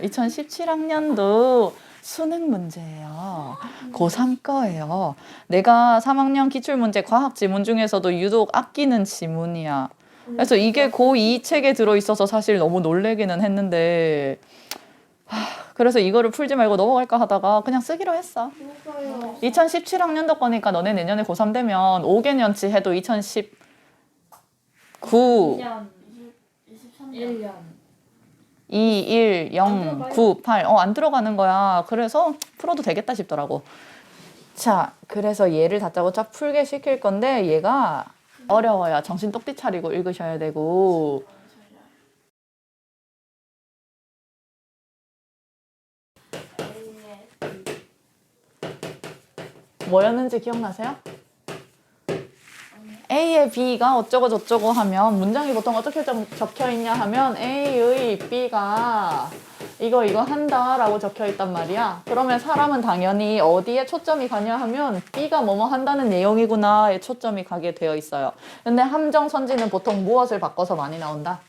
2017학년도 수능 문제예요. 고3 거예요. 내가 3학년 기출문제 과학 지문 중에서도 유독 아끼는 지문이야. 그래서 이게 고2 책에 들어있어서 사실 너무 놀래기는 했는데 그래서 이거를 풀지 말고 넘어갈까 하다가 그냥 쓰기로 했어. 2017학년도 거니까 너네 내년에 고3 되면 5개년치 해도 2019 1년 1년 2, 1, 0, 9, 8 안 들어가는 거야. 그래서 풀어도 되겠다 싶더라고. 자, 그래서 얘를 다짜고 쫙 풀게 시킬 건데 얘가 어려워요. 정신 똑띠 차리고 읽으셔야 되고. 뭐였는지 기억나세요? A의 B가 어쩌고 저쩌고 하면 문장이 보통 어떻게 적혀 있냐 하면 A의 B가 이거 한다 라고 적혀 있단 말이야. 그러면 사람은 당연히 어디에 초점이 가냐 하면 B가 뭐뭐 한다는 내용이구나에 초점이 가게 되어 있어요. 근데 함정선지는 보통 무엇을 바꿔서 많이 나온다?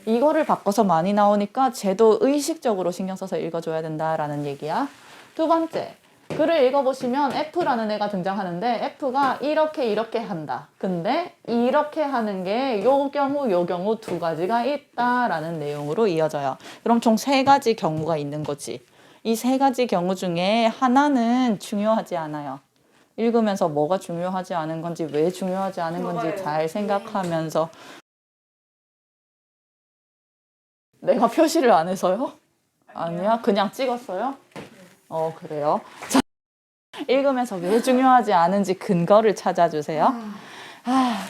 이거를 바꿔서 많이 나오니까 쟤도 의식적으로 신경 써서 읽어줘야 된다라는 얘기야. 두 번째, 글을 읽어보시면 F라는 애가 등장하는데 F가 이렇게 한다. 근데 이렇게 하는 게 요 경우 두 가지가 있다라는 내용으로 이어져요. 그럼 총 세 가지 경우가 있는 거지. 이 세 가지 경우 중에 하나는 중요하지 않아요. 읽으면서 뭐가 중요하지 않은 건지 왜 중요하지 않은 건지 잘 생각하면서 내가 표시를 안 해서요? 아니야? 그냥 찍었어요? 그래요. 자, 읽으면서 왜 중요하지 않은지 근거를 찾아주세요.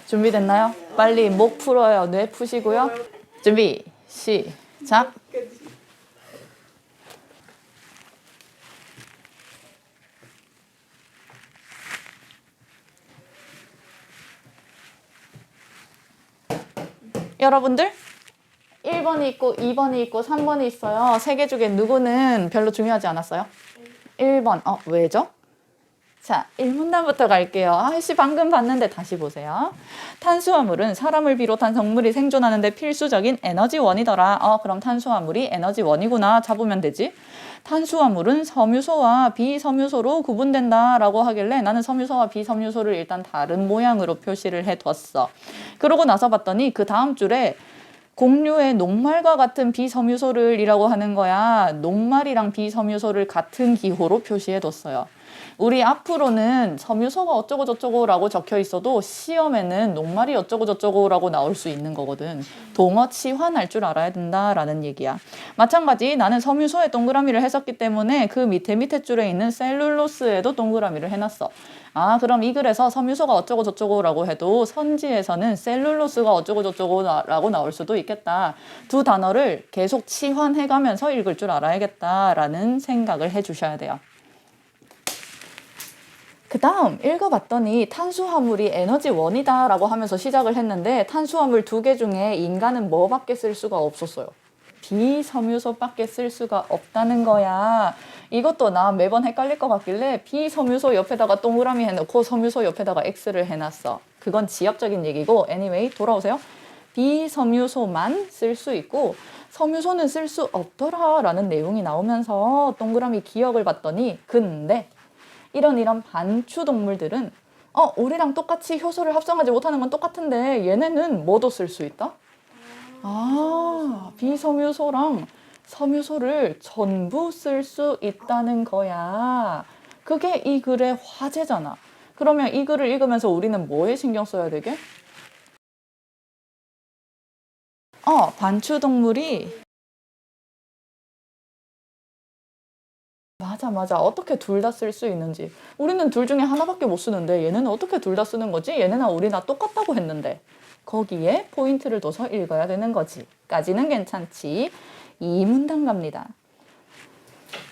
준비됐나요? 빨리 목 풀어요. 뇌 푸시고요. 준비, 시작. 여러분들 1번이 있고 2번이 있고 3번이 있어요. 세 개 중에 누구는 별로 중요하지 않았어요? 1번. 왜죠? 자, 1문단부터 갈게요. 아이씨 방금 봤는데 다시 보세요. 탄수화물은 사람을 비롯한 성물이 생존하는 데 필수적인 에너지원이더라. 그럼 탄수화물이 에너지원이구나 잡으면 되지. 탄수화물은 섬유소와 비섬유소로 구분된다 라고 하길래 나는 섬유소와 비섬유소를 일단 다른 모양으로 표시를 해뒀어. 그러고 나서 봤더니 그 다음 줄에 곡류의 녹말과 같은 비섬유소를 이라고 하는 거야. 녹말이랑 비섬유소를 같은 기호로 표시해뒀어요. 우리 앞으로는 섬유소가 어쩌고 저쩌고 라고 적혀 있어도 시험에는 녹말이 어쩌고 저쩌고 라고 나올 수 있는 거거든. 동어 치환할 줄 알아야 된다라는 얘기야. 마찬가지 나는 섬유소에 동그라미를 했었기 때문에 그 밑에 줄에 있는 셀룰로스에도 동그라미를 해놨어. 그럼 이 글에서 섬유소가 어쩌고 저쩌고 라고 해도 선지에서는 셀룰로스가 어쩌고 저쩌고 라고 나올 수도 있겠다. 두 단어를 계속 치환해가면서 읽을 줄 알아야겠다라는 생각을 해주셔야 돼요. 그 다음 읽어봤더니 탄수화물이 에너지원이다 라고 하면서 시작을 했는데 탄수화물 2개 중에 인간은 뭐밖에 쓸 수가 없었어요? 비섬유소밖에 쓸 수가 없다는 거야. 이것도 나 매번 헷갈릴 것 같길래 비섬유소 옆에다가 동그라미 해놓고 섬유소 옆에다가 X를 해놨어. 그건 지엽적인 얘기고 anyway 돌아오세요. 비섬유소만 쓸 수 있고 섬유소는 쓸 수 없더라 라는 내용이 나오면서 동그라미 기억을 봤더니 근데 이런 반추 동물들은 우리랑 똑같이 효소를 합성하지 못하는 건 똑같은데 얘네는 뭐도 쓸 수 있다? 비섬유소랑 섬유소를 전부 쓸 수 있다는 거야. 그게 이 글의 화제잖아. 그러면 이 글을 읽으면서 우리는 뭐에 신경 써야 되게? 반추 동물이 맞아. 어떻게 둘 다 쓸 수 있는지. 우리는 둘 중에 하나밖에 못 쓰는데 얘네는 어떻게 둘 다 쓰는 거지? 얘네나 우리나 똑같다고 했는데. 거기에 포인트를 둬서 읽어야 되는 거지. 까지는 괜찮지. 2문단 갑니다.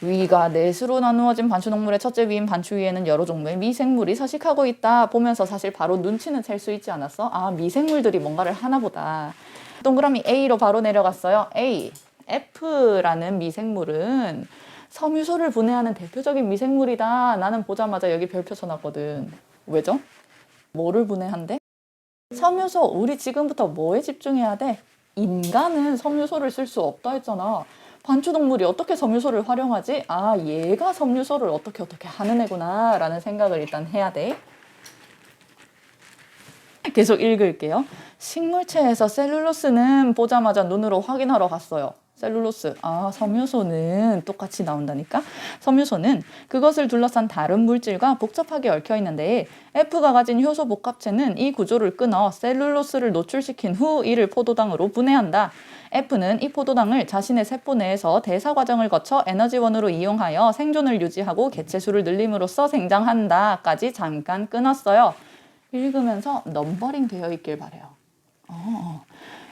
위가 넷으로 나누어진 반추동물의 첫째 위인 반추 위에는 여러 종류의 미생물이 서식하고 있다. 보면서 사실 바로 눈치는 챌 수 있지 않았어? 미생물들이 뭔가를 하나 보다. 동그라미 A로 바로 내려갔어요. A, F라는 미생물은 섬유소를 분해하는 대표적인 미생물이다. 나는 보자마자 여기 별표 쳐놨거든. 왜죠? 뭐를 분해한대? 섬유소. 우리 지금부터 뭐에 집중해야 돼? 인간은 섬유소를 쓸 수 없다 했잖아. 반추동물이 어떻게 섬유소를 활용하지? 아, 얘가 섬유소를 어떻게 하는 애구나 라는 생각을 일단 해야 돼. 계속 읽을게요. 식물체에서 셀룰로스는 보자마자 눈으로 확인하러 갔어요. 셀룰로스. 아, 섬유소는 똑같이 나온다니까? 섬유소는 그것을 둘러싼 다른 물질과 복잡하게 얽혀 있는데 F가 가진 효소 복합체는 이 구조를 끊어 셀룰로스를 노출시킨 후 이를 포도당으로 분해한다. F는 이 포도당을 자신의 세포 내에서 대사 과정을 거쳐 에너지원으로 이용하여 생존을 유지하고 개체수를 늘림으로써 생장한다까지 잠깐 끊었어요. 읽으면서 넘버링 되어 있길 바래요.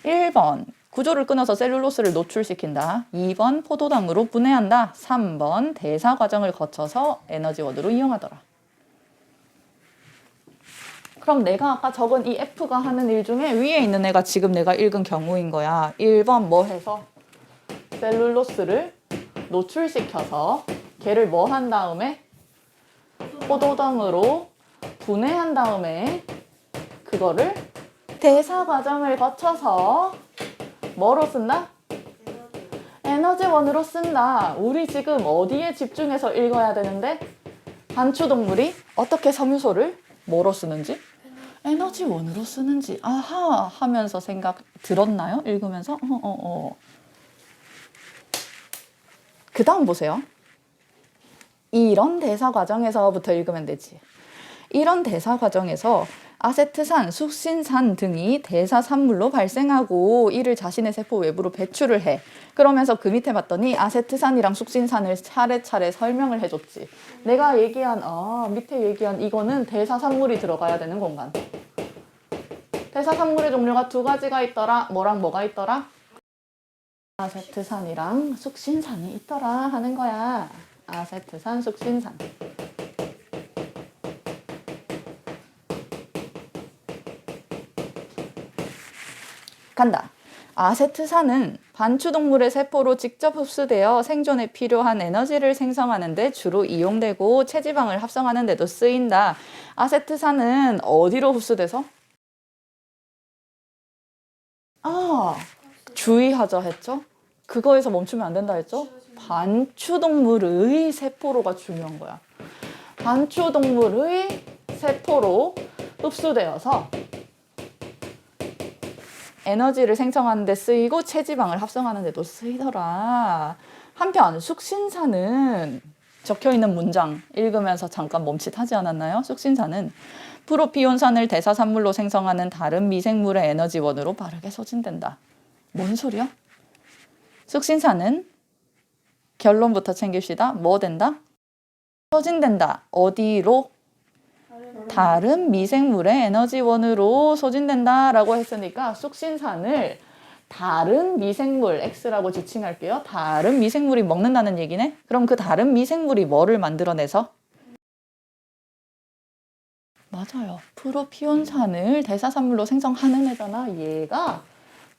1번 구조를 끊어서 셀룰로스를 노출시킨다. 2번 포도당으로 분해한다. 3번 대사 과정을 거쳐서 에너지원으로 이용하더라. 그럼 내가 아까 적은 이 F가 하는 일 중에 위에 있는 애가 지금 내가 읽은 경우인 거야. 1번 뭐 해서 셀룰로스를 노출시켜서 걔를 뭐 한 다음에 포도당으로 분해한 다음에 그거를 대사 과정을 거쳐서 뭐로 쓴다? 에너지원으로 쓴다. 우리 지금 어디에 집중해서 읽어야 되는데 반추동물이 어떻게 섬유소를 뭐로 쓰는지 에너지원으로 쓰는지 아하 하면서 생각 들었나요? 읽으면서 그 다음 보세요. 이런 대사 과정에서부터 읽으면 되지. 이런 대사 과정에서 아세트산, 숙신산 등이 대사 산물로 발생하고 이를 자신의 세포 외부로 배출을 해. 그러면서 그 밑에 봤더니 아세트산이랑 숙신산을 차례차례 설명을 해줬지. 내가 얘기한 밑에 얘기한 이거는 대사 산물이 들어가야 되는 공간. 대사 산물의 종류가 두 가지가 있더라. 뭐랑 뭐가 있더라? 아세트산이랑 숙신산이 있더라 하는 거야. 아세트산, 숙신산. 간다. 아세트산은 반추동물의 세포로 직접 흡수되어 생존에 필요한 에너지를 생성하는 데 주로 이용되고 체지방을 합성하는 데도 쓰인다. 아세트산은 어디로 흡수돼서? 주의하자 했죠? 그거에서 멈추면 안 된다 했죠? 반추동물의 세포로가 중요한 거야. 반추동물의 세포로 흡수되어서 에너지를 생성하는 데 쓰이고 체지방을 합성하는 데도 쓰이더라. 한편 숙신산은 적혀있는 문장 읽으면서 잠깐 멈칫하지 않았나요? 숙신산은 프로피온산을 대사산물로 생성하는 다른 미생물의 에너지원으로 빠르게 소진된다. 뭔 소리야? 숙신산은 결론부터 챙깁시다. 뭐 된다? 소진된다. 어디로? 다른 미생물의 에너지원으로 소진된다라고 했으니까 숙신산을 다른 미생물 X라고 지칭할게요. 다른 미생물이 먹는다는 얘기네. 그럼 그 다른 미생물이 뭐를 만들어내서? 맞아요. 프로피온산을 대사산물로 생성하는 애잖아. 얘가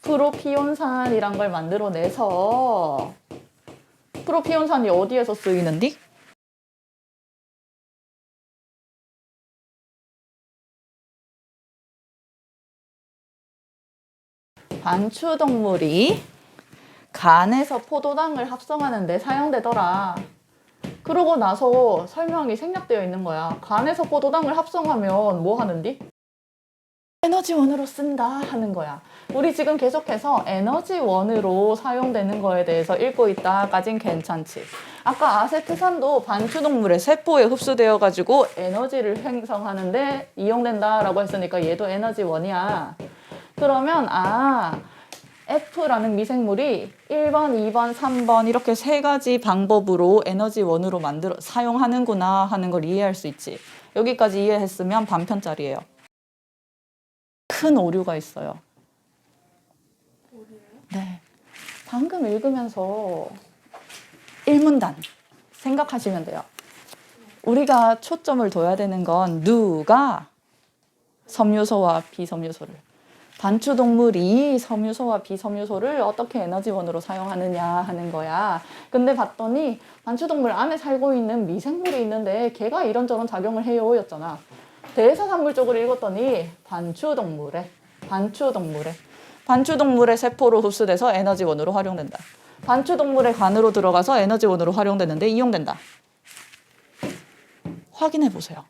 프로피온산이란 걸 만들어내서 프로피온산이 어디에서 쓰이는디? 반추동물이 간에서 포도당을 합성하는 데 사용되더라. 그러고 나서 설명이 생략되어 있는 거야. 간에서 포도당을 합성하면 뭐 하는디? 에너지원으로 쓴다 하는 거야. 우리 지금 계속해서 에너지원으로 사용되는 거에 대해서 읽고 있다까진 괜찮지. 아까 아세트산도 반추동물의 세포에 흡수되어 가지고 에너지를 생성하는데 이용된다라고 했으니까 얘도 에너지원이야. 그러면 F라는 미생물이 1번, 2번, 3번 이렇게 세 가지 방법으로 에너지원으로 사용하는구나 하는 걸 이해할 수 있지. 여기까지 이해했으면 반편짜리예요. 큰 오류가 있어요. 네. 방금 읽으면서 1문단 생각하시면 돼요. 우리가 초점을 둬야 되는 건 누가 섬유소와 비섬유소를 반추동물이 섬유소와 비섬유소를 어떻게 에너지원으로 사용하느냐 하는 거야. 근데 봤더니 반추동물 안에 살고 있는 미생물이 있는데 걔가 이런저런 작용을 해요 였잖아. 대사산물 쪽으로 읽었더니 반추동물의 세포로 흡수돼서 에너지원으로 활용된다. 반추동물의 간으로 들어가서 에너지원으로 활용되는데 이용된다. 확인해 보세요.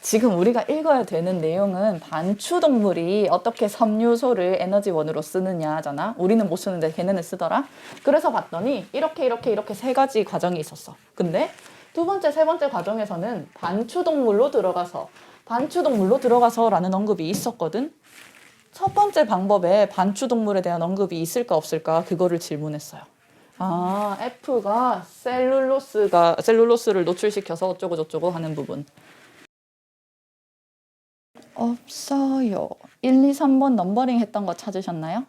지금 우리가 읽어야 되는 내용은 반추동물이 어떻게 섬유소를 에너지원으로 쓰느냐잖아. 우리는 못 쓰는데 걔네는 쓰더라. 그래서 봤더니 이렇게 세 가지 과정이 있었어. 근데 두 번째, 세 번째 과정에서는 반추동물로 들어가서라는 언급이 있었거든. 첫 번째 방법에 반추동물에 대한 언급이 있을까 없을까 그거를 질문했어요. 아, F가 셀룰로스를 노출시켜서 어쩌고 저쩌고 하는 부분. 없어요. 1, 2, 3번 넘버링 했던 거 찾으셨나요?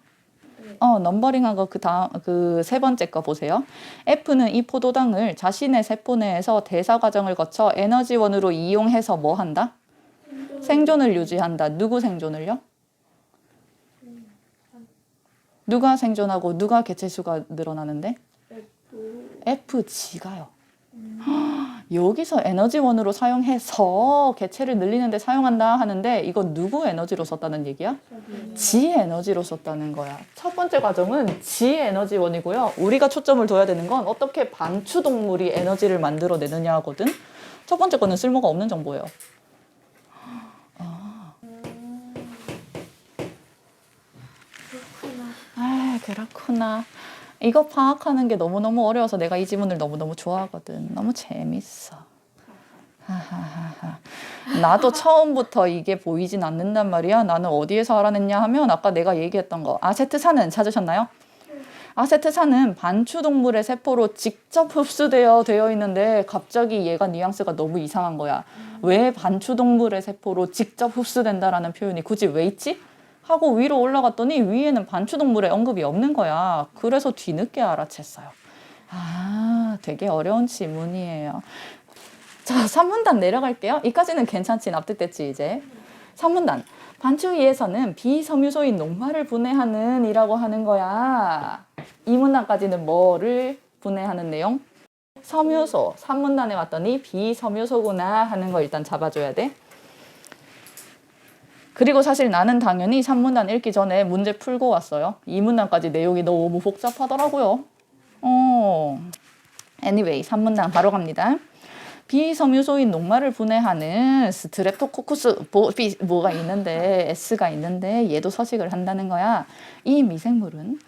넘버링한 거 그 세 번째 거 보세요. F는 이 포도당을 자신의 세포 내에서 대사 과정을 거쳐 에너지원으로 이용해서 뭐 한다? 생존을 유지한다. 누구 생존을요? 누가 생존하고 누가 개체수가 늘어나는데? FG가요. 여기서 에너지원으로 사용해서 개체를 늘리는데 사용한다 하는데 이건 누구 에너지로 썼다는 얘기야? 지 에너지로 썼다는 거야. 첫 번째 과정은 지 에너지원이고요. 우리가 초점을 둬야 되는 건 어떻게 반추동물이 에너지를 만들어내느냐 하거든. 첫 번째 거는 쓸모가 없는 정보예요. 그렇구나. 이거 파악하는 게 너무너무 어려워서 내가 이 지문을 너무너무 좋아하거든. 너무 재밌어. 하하하하. 나도 처음부터 이게 보이진 않는단 말이야. 나는 어디에서 알아냈냐 하면 아까 내가 얘기했던 거. 아세트산은 찾으셨나요? 아세트산은 반추동물의 세포로 직접 되어 있는데 갑자기 얘가 뉘앙스가 너무 이상한 거야. 왜 반추동물의 세포로 직접 흡수된다라는 표현이 굳이 왜 있지? 하고 위로 올라갔더니 위에는 반추동물의 언급이 없는 거야. 그래서 뒤늦게 알아챘어요. 아, 되게 어려운 지문이에요. 자, 3문단 내려갈게요. 이까지는 괜찮지? 납득됐지 이제? 3문단. 반추위에서는 비섬유소인 녹말을 분해하는 이라고 하는 거야. 2문단까지는 뭐를 분해하는 내용? 섬유소. 3문단에 왔더니 비섬유소구나 하는 거 일단 잡아줘야 돼. 그리고 사실 나는 당연히 3문단 읽기 전에 문제 풀고 왔어요. 2문단까지 내용이 너무 복잡하더라고요. Anyway, 3문단 바로 갑니다. 비섬유소인 녹말을 분해하는 스트랩토코쿠스 뭐가 있는데 S가 있는데 얘도 서식을 한다는 거야. 이 미생물은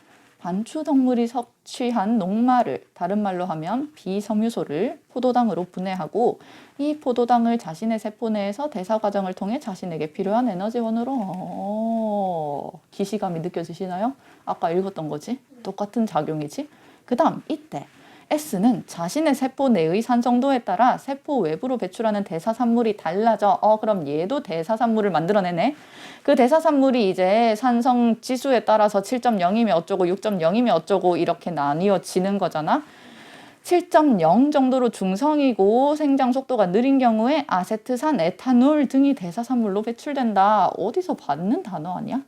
반추동물이 섭취한 녹말을 다른 말로 하면 비섬유소를 포도당으로 분해하고 이 포도당을 자신의 세포 내에서 대사 과정을 통해 자신에게 필요한 에너지원으로 기시감이 느껴지시나요? 아까 읽었던 거지? 똑같은 작용이지? 그 다음 이때 S는 자신의 세포 내의 산성도에 따라 세포 외부로 배출하는 대사산물이 달라져. 그럼 얘도 대사산물을 만들어내네. 그 대사산물이 이제 산성 지수에 따라서 7.0이면 어쩌고 6.0이면 어쩌고 이렇게 나뉘어지는 거잖아. 7.0 정도로 중성이고 생장 속도가 느린 경우에 아세트산, 에탄올 등이 대사산물로 배출된다. 어디서 받는 단어 아니야?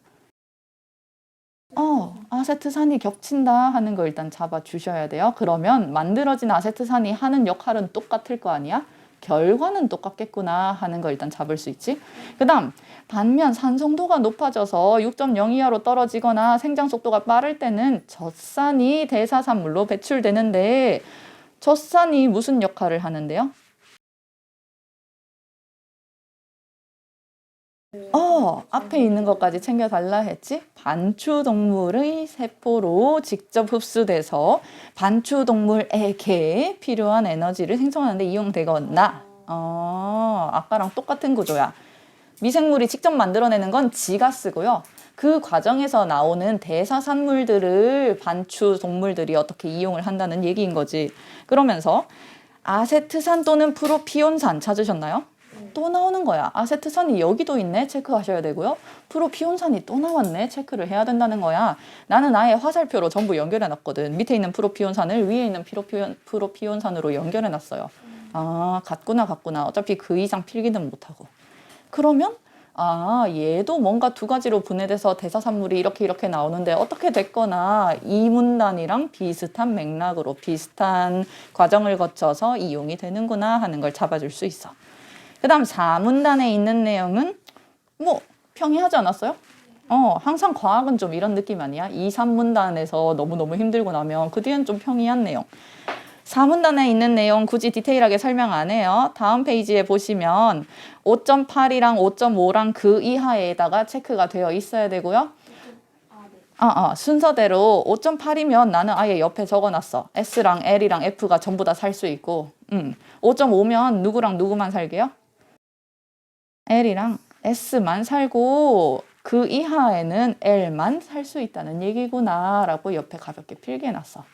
아세트산이 겹친다 하는 거 일단 잡아주셔야 돼요. 그러면 만들어진 아세트산이 하는 역할은 똑같을 거 아니야? 결과는 똑같겠구나 하는 거 일단 잡을 수 있지. 그 다음 반면 산성도가 높아져서 6.0 이하로 떨어지거나 생장 속도가 빠를 때는 젖산이 대사산물로 배출되는데 젖산이 무슨 역할을 하는데요? 앞에 있는 것까지 챙겨달라 했지? 반추동물의 세포로 직접 흡수돼서 반추동물에게 필요한 에너지를 생성하는데 이용되거나 아까랑 똑같은 구조야. 미생물이 직접 만들어내는 건 지가 쓰고요. 그 과정에서 나오는 대사산물들을 반추동물들이 어떻게 이용을 한다는 얘기인 거지. 그러면서 아세트산 또는 프로피온산 찾으셨나요? 또 나오는 거야. 아세트산이 여기도 있네. 체크하셔야 되고요. 프로피온산이 또 나왔네. 체크를 해야 된다는 거야. 나는 아예 화살표로 전부 연결해 놨거든. 밑에 있는 프로피온산을 위에 있는 프로피온산으로 연결해 놨어요. 같구나. 어차피 그 이상 필기는 못하고. 그러면 얘도 뭔가 두 가지로 분해돼서 대사산물이 이렇게 나오는데 어떻게 됐거나 이 문단이랑 비슷한 맥락으로 비슷한 과정을 거쳐서 이용이 되는구나 하는 걸 잡아줄 수 있어. 그 다음 4문단에 있는 내용은 뭐 평이하지 않았어요? 항상 과학은 좀 이런 느낌 아니야? 2, 3문단에서 너무너무 힘들고 나면 그 뒤엔 좀 평이한 내용. 4문단에 있는 내용 굳이 디테일하게 설명 안 해요. 다음 페이지에 보시면 5.8이랑 5.5랑 그 이하에다가 체크가 되어 있어야 되고요. 순서대로 5.8이면 나는 아예 옆에 적어놨어. S랑 L이랑 F가 전부 다 살 수 있고 5.5면 누구랑 누구만 살게요? L이랑 S만 살고 그 이하에는 L만 살 수 있다는 얘기구나 라고 옆에 가볍게 필기해놨어.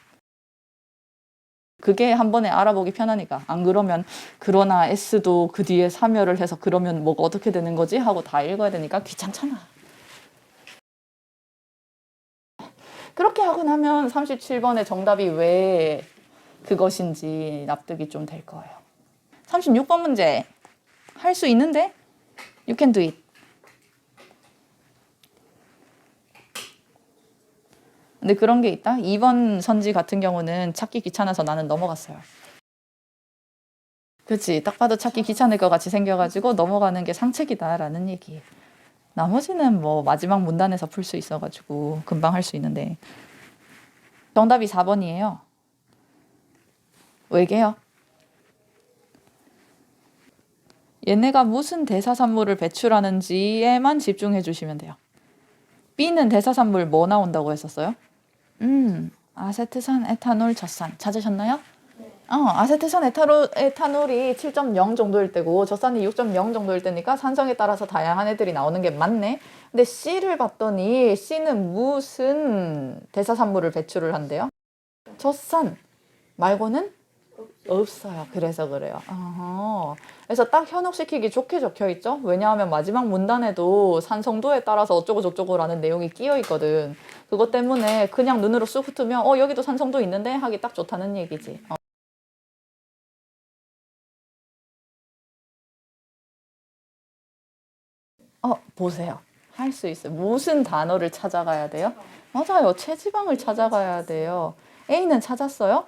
그게 한 번에 알아보기 편하니까. 안 그러면 그러나 S도 그 뒤에 사멸을 해서 그러면 뭐가 어떻게 되는 거지? 하고 다 읽어야 되니까 귀찮잖아. 그렇게 하고 나면 37번의 정답이 왜 그것인지 납득이 좀 될 거예요. 36번 문제. 할 수 있는데? You can do it. 근데 그런 게 있다. 2번 선지 같은 경우는 찾기 귀찮아서 나는 넘어갔어요. 그치. 딱 봐도 찾기 귀찮을 것 같이 생겨가지고 넘어가는 게 상책이다라는 얘기. 나머지는 뭐 마지막 문단에서 풀 수 있어가지고 금방 할 수 있는데. 정답이 4번이에요. 왜게요? 얘네가 무슨 대사산물을 배출하는지에만 집중해 주시면 돼요. B는 대사산물 뭐 나온다고 했었어요? 아세트산, 에탄올, 젖산. 찾으셨나요? 네. 아세트산, 에탄올이 7.0 정도일 때고 젖산이 6.0 정도일 때니까 산성에 따라서 다양한 애들이 나오는 게 맞네. 근데 C를 봤더니 C는 무슨 대사산물을 배출을 한대요? 젖산 말고는 없어요. 그래서 그래요. 그래서 딱 현혹시키기 좋게 적혀 있죠. 왜냐하면 마지막 문단에도 산성도에 따라서 어쩌고 저쩌고라는 내용이 끼어 있거든. 그것 때문에 그냥 눈으로 쑥 훑으면 여기도 산성도 있는데 하기 딱 좋다는 얘기지. 보세요. 할 수 있어요. 무슨 단어를 찾아가야 돼요? 맞아요. 체지방을 찾아가야 돼요. A는 찾았어요?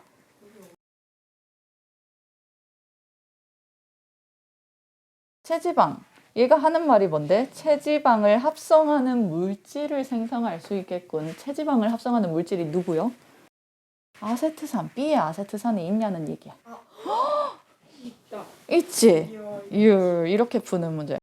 체지방. 얘가 하는 말이 뭔데? 체지방을 합성하는 물질을 생성할 수 있겠군. 체지방을 합성하는 물질이 누구요? 아세트산. B에 아세트산이 있냐는 얘기야. 있다. 있지? 이야. 이렇게 푸는 문제.